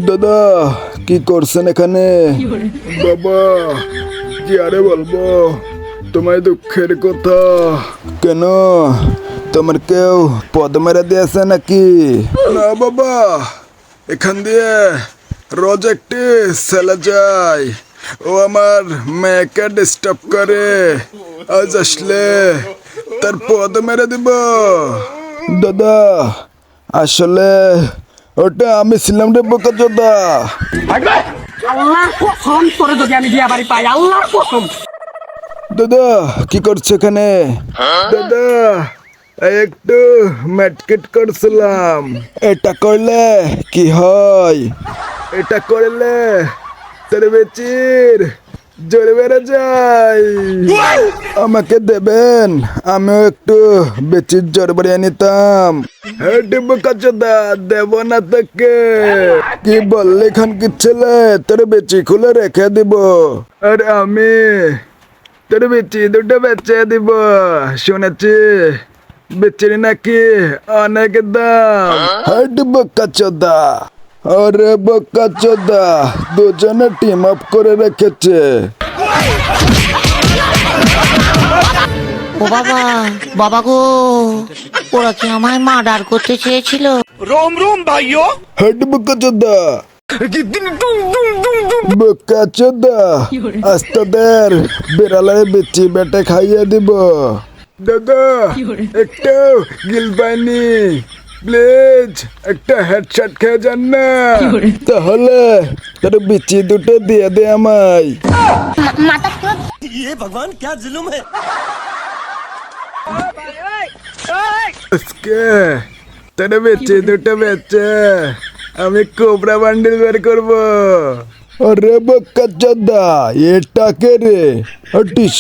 দাদা কি করছেন এখানে? বাবা কি আরে বলবো তোমায় দুঃখের কথা। কেন তোমার কেউ পদ মেরে দিয়েছে নাকি? না বাবা, এখান দিয়ে রোজ একটি ছেলে যায়, ও আমার মেয়েকে ডিস্টার্ব করে। আজ আসলে তার পদ মেরে দিব। দাদা আসলে ওটা আমি ছিলাম রে বোকাচোদা। আল্লাহর কসম তোরে যদি আমি বিয়া বাড়ি পাই, আল্লাহর কসম। দাদা কি করছো এখানে? দাদা একটু মেটকেট করছিলাম। এটা করলে কি হয়? এটা করলে তোর বেচির জোরে বেড়ে যায়। আমাকে দেবেন, আমিও একটু বেচির জোর বাড়িয়ে নিতাম। হ্যাঁ ডিব্বু কাচোদা, দেব না তোকে। কি বললি খান কি ছেলে, তোর বেচি খুলে রেখে দিব। আর আমি তোর বেচি দুটো বেচে দিব। শুনেছি বেচির নাকি অনেক দাম। হ্যাঁ ডিব্বু কাচোদা। আরে বোকাচোদা, দুজনে টিম আপ করে রেখেছে। ও বাবা, বাবা গো, ওরা কি আমায় মার্ডার করতে চেয়েছিল? হেড বোকাচোদা, বোকাচোদা, আজ তোদের বিড়ালের বিচি বেটে খাইয়ে দিব। দাদা একটু গিল পাইনি, প্লিজ একটা হেডশট খেয়ে যান না। তাহলে তোর বিচি দুটো দিয়ে দে আমায়। আজকে তোর বেচে দুটো বেচে আমি কোবরা বান্ডিল বের করবো। আরে বোকাচোদা, এটা কে রে? হটিস।